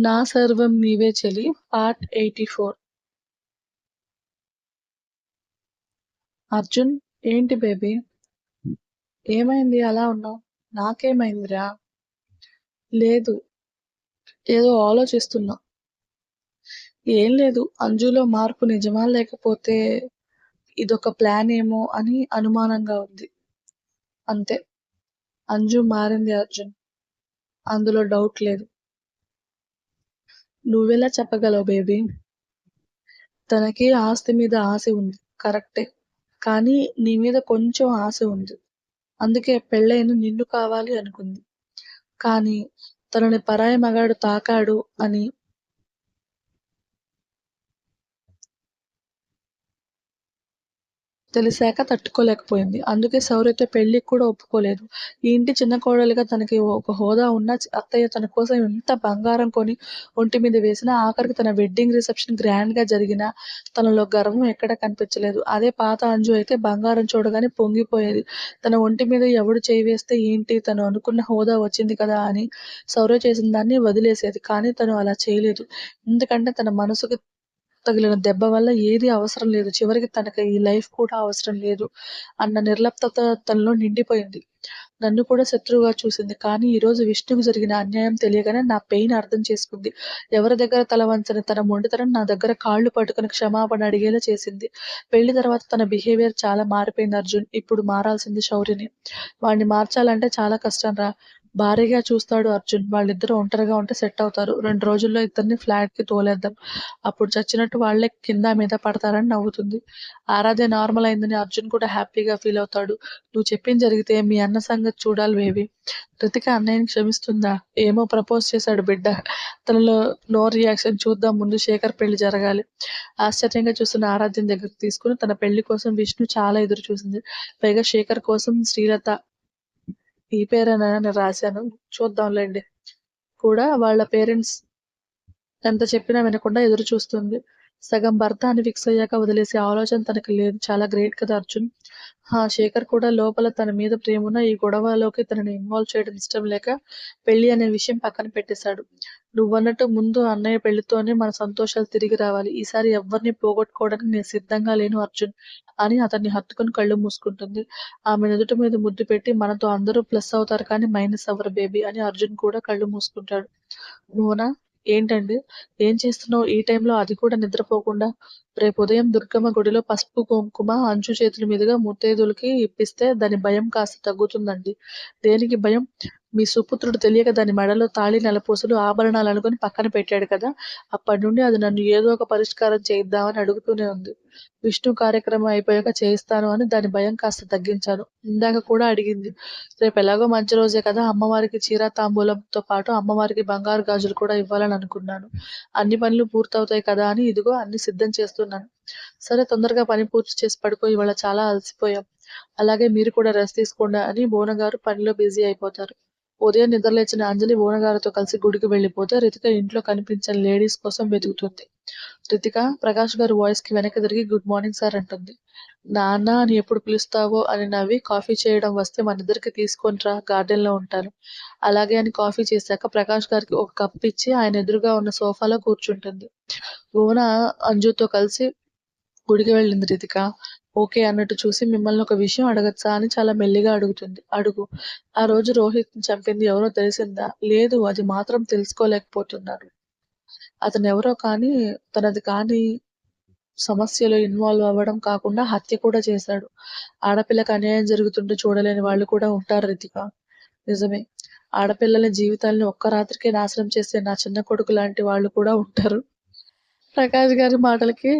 నా సర్వం నీవే చెలి పార్ట్ 84. అర్జున్, ఏంటి బేబీ? ఏమైంది అలా ఉన్నావు? నాకేమైందిరా? లేదు, ఏదో ఆలోచిస్తున్నా. ఏం లేదు, అంజులో మార్పు నిజమా లేకపోతే ఇదొక ప్లాన్ ఏమో అని అనుమానంగా ఉంది. అంతే. అంజు మారింది అర్జున్, అందులో డౌట్ లేదు. నువ్వెలా చెప్పగలవు బేబీ? తనకి ఆస్తి మీద ఆశ ఉంది, కరెక్టే. కానీ నీ మీద కొంచెం ఆశ ఉంది. అందుకే పెళ్ళైన నిన్ను కావాలి అనుకుంది. కానీ తనని పరాయి మగాడు తాకాడు అని తెలిసాక తట్టుకోలేకపోయింది. అందుకే శౌర్యతో పెళ్ళికి కూడా ఒప్పుకోలేదు. ఈ ఇంటి చిన్న కోడలిగా తనకి ఒక హోదా ఉన్న అత్తయ్య తన కోసం ఎంత బంగారం కొని ఒంటి మీద వేసినా, ఆఖరికి తన వెడ్డింగ్ రిసెప్షన్ గ్రాండ్‌గా జరిగినా తనలో గర్వం ఎక్కడా కనిపించలేదు. అదే పాత అంజు అయితే బంగారం చూడగానే పొంగిపోయేది. తన ఒంటి మీద ఎవడు చెయ్యి వేస్తే ఏంటి, తను అనుకున్న హోదా వచ్చింది కదా అని శౌర్య చేసిన దాన్ని వదిలేసేది. కానీ తను అలా చేయలేదు. ఎందుకంటే తన మనసుకి తగిలిన దెబ్బ వల్ల ఏదీ అవసరం లేదు. చివరికి తనకి ఈ లైఫ్ కూడా అవసరం లేదు అన్న నిర్లిప్తత తనలో నిండిపోయింది. నన్ను కూడా శత్రువుగా చూసింది. కానీ ఈరోజు విష్ణుకు జరిగిన అన్యాయం తెలియగానే నా పెయిన్ అర్థం చేసుకుంది. ఎవరి దగ్గర తల వంచని తన మొండితనం నా దగ్గర కాళ్ళు పట్టుకుని క్షమాపణ అడిగేలా చేసింది. పెళ్లి తర్వాత తన బిహేవియర్ చాలా మారిపోయింది అర్జున్. ఇప్పుడు మారాల్సింది శౌర్యని. వాడిని మార్చాలంటే చాలా కష్టంరా. భారీగా చూస్తాడు అర్జున్. వాళ్ళిద్దరూ ఒంటరిగా ఉంటే సెట్ అవుతారు. 2 రోజుల్లో ఇద్దరిని ఫ్లాట్‌కి తోలేద్దాం. అప్పుడు చచ్చినట్టు వాళ్ళే కింద మీద పడతారని నవ్వుతుంది. ఆరాధ్య నార్మల్ అయిందని అర్జున్ కూడా హ్యాపీగా ఫీల్ అవుతాడు. నువ్వు చెప్పింది జరిగితే మీ అన్న సంగతి చూడాలి బేబీ. రితిక అన్నయ్యని క్షమిస్తుందా? ఏమో ప్రపోజ్ చేశాడు బిడ్డ. తనలో నో రియాక్షన్ చూద్దాం, ముందు శేఖర్ పెళ్లి జరగాలి. ఆశ్చర్యంగా చూస్తున్న ఆరాధ్యని దగ్గరికి తీసుకుని తన పెళ్లి కోసం విష్ణు చాలా ఎదురు చూసింది. పైగా శేఖర్ కోసం శ్రీలత ఈ పేరేనా నేను రాశాను, చూద్దాంలేండి కూడా వాళ్ళ పేరెంట్స్ ఎంత చెప్పినా వినకుండా ఎదురు చూస్తుంది. సగం భర్త అని ఫిక్స్ అయ్యాక వదిలేసే ఆలోచన తనకి లేదు. చాలా గ్రేట్ కదా అర్జున్. శేఖర్ కూడా లోపల తన మీద ప్రేమున్నా ఈ గొడవలోకి తనని ఇన్వాల్వ్ చేయడం ఇష్టం లేక పెళ్లి అనే విషయం పక్కన పెట్టేశాడు. నువ్వన్నట్టు ముందు అన్నయ్య పెళ్లితోనే మన సంతోషాలు తిరిగి రావాలి. ఈసారి ఎవ్వరిని పోగొట్టుకోవడానికి నేను సిద్ధంగా లేను అర్జున్ అని అతన్ని హత్తుకుని కళ్ళు మూసుకుంటుంది. ఆమె నుదుటి మీద ముద్దు పెట్టి మనతో అందరూ ప్లస్ అవుతారు కానీ మైనస్ అవ్వరు బేబీ అని అర్జున్ కూడా కళ్ళు మూసుకుంటాడు. మోనా, ఏంటండి? ఏం చేస్తున్నావు ఈ టైంలో, అది కూడా నిద్రపోకుండా? రేపు ఉదయం దుర్గమ్మ గుడిలో పసుపు కుంకుమ అంచు చేతుల మీదుగా ముత్తైదులకి ఇప్పిస్తే దాని భయం కాస్త తగ్గుతుందండి. దేనికి భయం? మీ సుపుత్రుడు తెలియక దాని మెడలో తాళి, నెలపూసలు, ఆభరణాలు అనుకుని పక్కన పెట్టాడు కదా! అప్పటి నుండి అది నన్ను ఏదో ఒక పరిష్కారం చేయిద్దామని అడుగుతూనే ఉంది. విష్ణు కార్యక్రమం అయిపోయాక చేయిస్తాను అని దాని భయం కాస్త తగ్గించాను. ఇందాక కూడా అడిగింది. రేపు ఎలాగో మంచి రోజే కదా, అమ్మవారికి చీర తాంబూలంతో పాటు అమ్మవారికి బంగారు గాజులు కూడా ఇవ్వాలని అనుకున్నాను. అన్ని పనులు పూర్తవుతాయి కదా అని ఇదిగో అన్ని సిద్ధం చేస్తున్నాను. సరే, తొందరగా పని పూర్తి చేసి పడుకో, ఇవాళ చాలా అలసిపోయాం. అలాగే మీరు కూడా రెస్ట్ తీసుకోండి అని బోనగారు పనిలో బిజీ అయిపోతారు. ఉదయం నిద్రలేచిన అంజలి బోనగారితో కలిసి గుడికి వెళ్ళిపోతే రితిక ఇంట్లో కనిపించని లేడీస్ కోసం వెతుకుతుంది. రితిక ప్రకాష్ గారి వాయిస్ కి వెనక్కి తిరిగి గుడ్ మార్నింగ్ సార్ అంటుంది. నాన్న అని ఎప్పుడు పిలుస్తావో అని నవ్వి, కాఫీ చేయడం వస్తే మనిద్దరికి తీసుకొని రా, గార్డెన్ లో ఉంటాను. అలాగే అని కాఫీ చేశాక ప్రకాష్ గారికి ఒక కప్ ఇచ్చి ఆయన ఎదురుగా ఉన్న సోఫాలో కూర్చుంటుంది. భువన అంజుతో కలిసి గుడికి వెళ్ళింది రితిక. ఓకే అన్నట్టు చూసి, మిమ్మల్ని ఒక విషయం అడగచ్చా అని చాలా మెల్లిగా అడుగుతుంది. అడుగు. ఆ రోజు రోహిత్ని చంపింది ఎవరో తెలిసిందా? లేదు, అది మాత్రం తెలుసుకోలేకపోతున్నాను. అతనెవరో కానీ తనది కాని సమస్యలో ఇన్వాల్వ్ అవ్వడం కాకుండా హత్య కూడా చేశాడు. ఆడపిల్లకి అన్యాయం జరుగుతుంటే చూడలేని వాళ్ళు కూడా ఉంటారు రితిక. నిజమే. ఆడపిల్లల జీవితాల్ని ఒక్క రాత్రికే నాశనం చేసే నా చిన్న కొడుకు లాంటి వాళ్ళు కూడా ఉంటారు. ప్రకాష్ గారి మాటలకి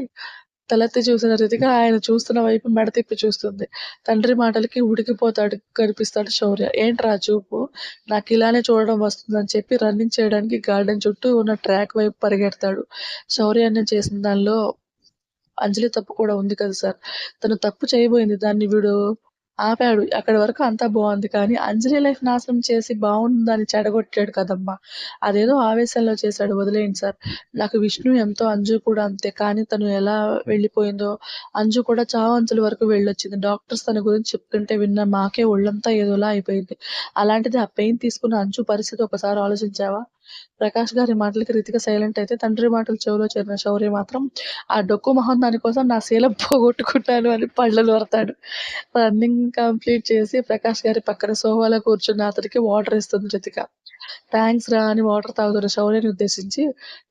తలెత్తి చూసిన రితిక ఆయన చూస్తున్న వైపు మెడ తిప్పి చూస్తుంది. తండ్రి మాటలకి ఉడికిపోతాడు కనిపిస్తాడు శౌర్య. ఏంట్రా చూపు? నాకిలానే చూడడం వస్తుందని చెప్పి రన్నింగ్ చేయడానికి గార్డెన్ చుట్టూ ఉన్న ట్రాక్ వైపు పరిగెడతాడు. శౌర్య అన్నం చేసిన దానిలో అంజలి తప్పు కూడా ఉంది కదా సార్. తను తప్పు చేయబోయింది. దాన్ని వీడు ఆపాడు. అక్కడి వరకు అంతా బావుంది. కానీ అంజలి లైఫ్ నాశనం చేసి బావుందని చెడగొట్టాడు కదమ్మా! అదేదో ఆవేశంలో చేశాడు. వదిలేయండి సార్. నాకు విష్ణు ఎంతో, అంజు కూడా అంతే. కానీ తను ఎలా వెళ్ళిపోయిందో, అంజు కూడా చావు అంచుల వరకు వెళ్ళొచ్చింది. డాక్టర్స్ తన గురించి చెప్తుంటే విన్న మాకే ఒళ్ళంతా ఏదోలా అయిపోయింది. అలాంటిది ఆ పెయిన్ తీసుకున్న అంజు పరిస్థితి ఒకసారి ఆలోచించావా? ప్రకాష్ గారి మాటలకి రితిక సైలెంట్ అయితే తండ్రి మాటలు చెవిలో చేరిన శౌర్య మాత్రం ఆ డొక్కు మొహం దాని కోసం నా శీలం పోగొట్టుకుంటాను అని పళ్ళు నొరతాడు. రన్నింగ్ కంప్లీట్ చేసి ప్రకాష్ గారి పక్కన సోఫాలో కూర్చున్న అతనికి వాటర్ ఇస్తుంది రితిక. థ్యాంక్స్ రా అని వాటర్ తాగుతున్న శౌర్యని ఉద్దేశించి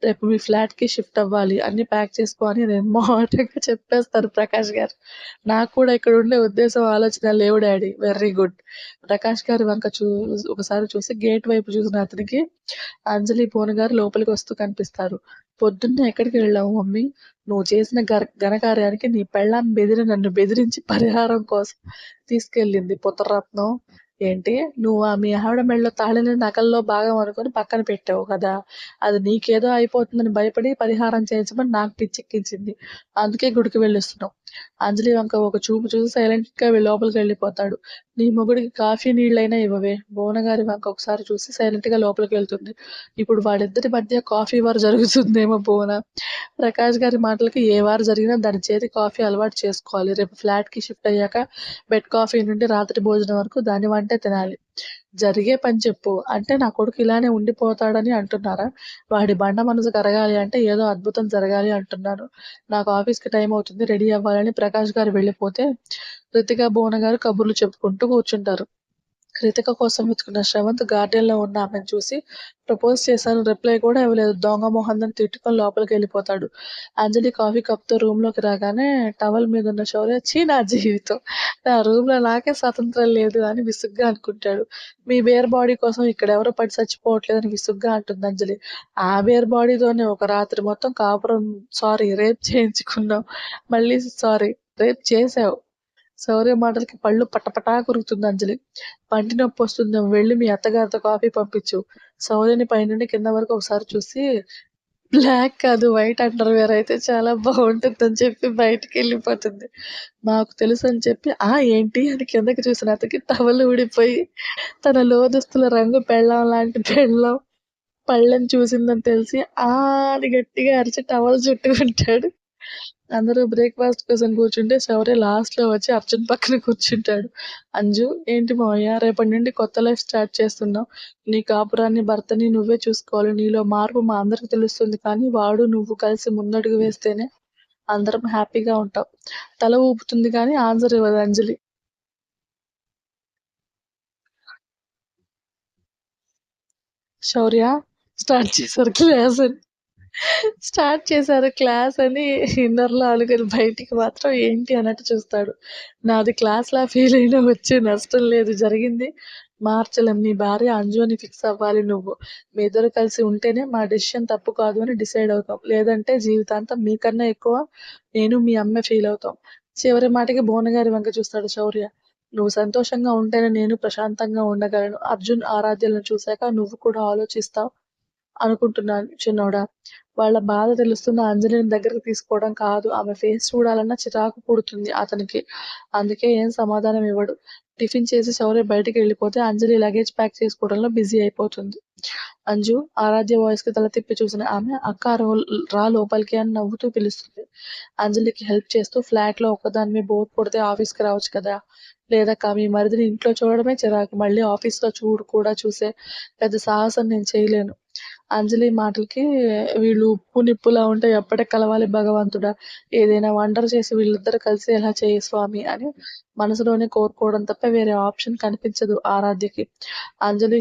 రేపు మీ ఫ్లాట్‌కి షిఫ్ట్ అవ్వాలి. అన్నీ ప్యాక్ చేసుకో అని నిర్మోహమాటంగా చెప్పేస్తారు ప్రకాష్ గారు. నాకు కూడా ఇక్కడ ఉండే ఉద్దేశం, ఆలోచన లేవు డాడీ. వెర్రీ గుడ్. ప్రకాష్ గారి వంక ఒకసారి చూసి గేట్ వైపు చూసిన అతనికి అంజలి, భువన గారు లోపలికి వస్తూ కనిపిస్తారు. పొద్దున్నే ఎక్కడికి వెళ్ళావు మమ్మీ? నువ్వు చేసిన ఘనకార్యానికి నీ పెళ్ళాం నన్ను బెదిరించి పరిహారం కోసం తీసుకెళ్ళింది పుత్రరత్నం. ఏంటి? నువ్వు మీ ఆవిడ మెడలో తాళిని నగల్లో భాగం అనుకుని పక్కన పెట్టావు కదా! అది నీకేదో అయిపోతుందని భయపడి పరిహారం చేయించమని నాకు పిచ్చెక్కించింది. అందుకే గుడికి వెళ్ళొస్తున్నావు. అంజలి వంక ఒక చూపు చూసి సైలెంట్‌గా లోపలికి వెళ్ళిపోతాడు. నీ మొగుడికి కాఫీ నీళ్ళైనా ఇవ్వవే. భువనగారి వంక ఒకసారి చూసి సైలెంట్‌గా లోపలికి వెళ్తుంది. ఇప్పుడు వాడిద్దరి మధ్య కాఫీ వార్ జరుగుతుందేమో భువన. ప్రకాష్ గారి మాటలకి ఏ వార్ జరిగినా దాని చేతి కాఫీ అలవాటు చేసుకోవాలి. రేపు ఫ్లాట్‌కి షిఫ్ట్ అయ్యాక బెడ్ కాఫీ నుండి రాత్రి భోజనం వరకు దాని వంటే తినాలి. జరిగే పని చెప్పు. అంటే నా కొడుకు ఇలానే ఉండిపోతాడని అంటున్నారా? వాడి బండ మనసు కరగాలి అంటే ఏదో అద్భుతం జరగాలి అంటున్నాను. నాకు ఆఫీస్‌కి టైం అవుతుంది. రెడీ అవ్వాలని ప్రకాష్ గారు వెళ్ళిపోతే రితిక, భువన గారు కబుర్లు చెప్పుకుంటూ కూర్చుంటారు. రితిక కోసం వెతుకున్న శ్రవంత్ గార్డెన్‌లో ఉన్న ఆమెను చూసి ప్రపోజ్ చేశాను. రిప్లై కూడా ఇవ్వలేదు. దొంగ మొహందని తిట్టుకొని లోపలికెళ్ళిపోతాడు. అంజలి కాఫీ కప్‌తో రూమ్‌లోకి రాగానే టవల్ మీదున్న శౌర్య ఛీ నా జీవితం! నా రూమ్‌లో నాకే స్వాతంత్రం లేదు అని విసుగ్గా అనుకుంటాడు. మీ బేర్ బాడీ కోసం ఇక్కడెవరు పడి చచ్చిపోవట్లేదని విసుగ్గా అంటుంది అంజలి. ఆ బేర్ బాడీతోనే ఒక రాత్రి మొత్తం కాపురం రేప్ చేయించుకున్నావు. మళ్ళీ రేప్ చేశావు. శౌర్య మాటలకి పళ్ళు పటపటా కొరుకుతుంది అంజలి. పంటి నొప్పొస్తుంది. వెళ్ళి మీ అత్తగారితో కాఫీ పంపించు. శౌర్యని పైనుండి కింద వరకు ఒకసారి చూసి బ్లాక్ కాదు వైట్ అండర్‌వేర్ అయితే చాలా బావుంటుందని చెప్పి బయటికెళ్ళిపోతుంది. మాకు తెలుసని చెప్పి ఏంటి అని కిందకి చూసిన అతనికి టవల్ ఊడిపోయి తన లోదుస్తుల రంగు పెళ్ళాం లాంటి పెళ్ళాం పళ్ళని చూసిందని తెలిసి అని గట్టిగా అరిచి టవల్ చుట్టుకుంటాడు. అందరూ బ్రేక్‌ఫాస్ట్ కోసం కూర్చుంటే శౌర్య లాస్ట్‌లో వచ్చి అర్జున్ పక్కన కూర్చుంటాడు. అంజు ఏంటి మావయ్య రేపటి నుండి కొత్త లైఫ్ స్టార్ట్ చేస్తున్నావు. నీ కాపురాన్ని, భర్తని నువ్వే చూసుకోవాలి. నీలో మార్పు మా అందరికి తెలుస్తుంది. కానీ వాడు, నువ్వు కలిసి ముందడుగు వేస్తేనే అందరం హ్యాపీగా ఉంటాం. తల ఊపుతుంది కానీ ఆన్సర్ ఇవ్వదు అంజలి. శౌర్య స్టార్ట్ చేశారు క్లాస్ అని ఇన్నర్‌లో అనుకుని బయటికి మాత్రం ఏంటి అన్నట్టు చూస్తాడు. నాది క్లాస్‌లా ఫీల్ అయినా వచ్చే నష్టం లేదు. జరిగింది మార్చలేం. నీ భార్య అంజు అని ఫిక్స్ అవ్వాలి నువ్వు. మీ ఇద్దరు కలిసి ఉంటేనే మా డెసిషన్ తప్పు కాదు అని డిసైడ్ అవుతాం. లేదంటే జీవితాంతం మీకన్నా ఎక్కువ నేను, మీ అమ్మే ఫీల్ అవుతాం. చివరి మాటకి భువనగారి వంక చూస్తాడు శౌర్య. నువ్వు సంతోషంగా ఉంటేనే నేను ప్రశాంతంగా ఉండగలను. అర్జున్, ఆరాధ్యలను చూశాక నువ్వు కూడా ఆలోచిస్తావు అనుకుంటున్నాను చిన్నోడా. వాళ్ళ బాధ తెలుస్తున్న అంజలిని దగ్గరికి తీసుకోవడం కాదు. ఆమె ఫేస్ చూడాలన్నా చిరాకు పుడుతుంది అతనికి. అందుకే ఏం సమాధానం ఇవ్వడు. టిఫిన్ చేసి శౌర్య బయటికి వెళ్ళిపోతే అంజలి లగేజ్ ప్యాక్ చేసుకోవడంలో బిజీ అయిపోతుంది. అంజు ఆరాధ్య వాయిస్‌కి తల తిప్పి చూసిన ఆమె అక్కా రా లోపలికి అని నవ్వుతూ పిలుస్తుంది. అంజలికి హెల్ప్ చేస్తూ ఫ్లాట్‌లో ఒక్కదానివే బోర్ కొడితే ఆఫీస్‌కి రావచ్చు కదా! లేదక్కా మీ మరిదిని ఇంట్లో చూడడమే చిరాకు. మళ్ళీ ఆఫీస్‌లో కూడా చూసే పెద్ద సాహసం నేను చేయలేను. అంజలి మాటలకి వీళ్ళు ఉప్పు నిప్పులా ఉంటే ఎప్పటికి కలవాలి భగవంతుడా! ఏదైనా వండర్ చేసి వీళ్ళిద్దరూ కలిసేలా చెయ్యి స్వామి అని మనసులోనే కోరుకోవడం తప్ప వేరే ఆప్షన్ కనిపించదు ఆరాధ్యకి. అంజలి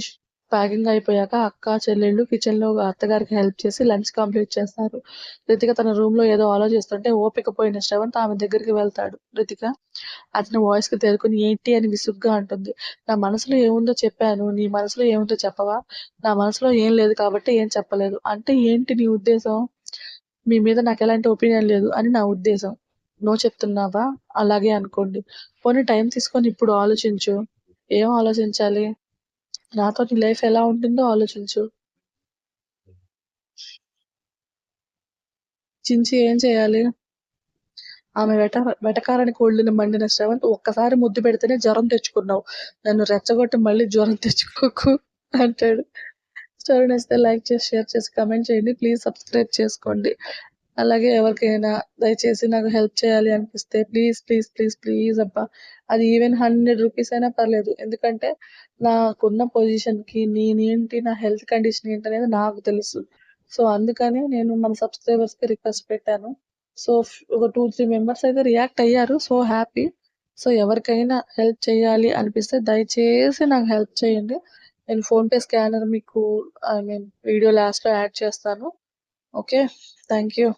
ప్యాకింగ్ అయిపోయాక అక్క, చెల్లెళ్ళు కిచెన్‌లో అత్తగారికి హెల్ప్ చేసి లంచ్ కంప్లీట్ చేస్తారు. రితిక తన రూమ్‌లో ఏదో ఆలోచిస్తుంటే ఓపిక పోయిన శ్రవంత్ ఆమె దగ్గరికి వెళ్తాడు. రితిక అతని వాయిస్‌కి తేరుకొని ఏంటి అని విసుగ్గా అంటుంది. నా మనసులో ఏముందో చెప్పాను. నీ మనసులో ఏముందో చెప్పవా? నా మనసులో ఏం లేదు కాబట్టి ఏం చెప్పలేదు. అంటే ఏంటి నీ ఉద్దేశం? మీ మీద నాకెలాంటి ఒపీనియన్ లేదు అని నా ఉద్దేశం. నో చెప్తున్నావా? అలాగే అనుకోండి. పోనీ టైం తీసుకొని ఇప్పుడు ఆలోచించు. ఏం ఆలోచించాలి? నాతో నీ లైఫ్ ఎలా ఉంటుందో ఆలోచించు. చించి ఏం చేయాలి? ఆమె వెటకారానికి ఒళ్ళున మండిన శ్రవంత్ ఒక్కసారి ముద్దు పెడితేనే జ్వరం తెచ్చుకున్నావు. నన్ను రెచ్చగొట్టి మళ్ళీ జ్వరం తెచ్చుకోకు అంటాడు. స్టోరీ నచ్చితే లైక్ చేసి, షేర్ చేసి, కామెంట్ చేయండి. ప్లీజ్ సబ్స్క్రైబ్ చేసుకోండి. అలాగే ఎవరికైనా దయచేసి నాకు హెల్ప్ చేయాలి అనిపిస్తే ప్లీజ్, ప్లీజ్, ప్లీజ్, ప్లీజ్ అబ్బా! అది ఈవెన్ రూ. 100 అయినా పర్లేదు. ఎందుకంటే నాకున్న పొజిషన్‌కి నేనేంటి, నా హెల్త్ కండిషన్ ఏంటనేది నాకు తెలుసు. సో, అందుకని నేను మన సబ్‌స్క్రైబర్స్‌కి రిక్వెస్ట్ పెట్టాను. సో, ఒక 2, 3 మెంబర్స్ అయితే రియాక్ట్ అయ్యారు. So happy. సో, ఎవరికైనా హెల్ప్ చేయాలి అనిపిస్తే దయచేసి నాకు హెల్ప్ చేయండి. నేను ఫోన్‌పే స్కానర్ మీకు వీడియో లాస్ట్‌లో యాడ్ చేస్తాను. ఓకే. Thank you.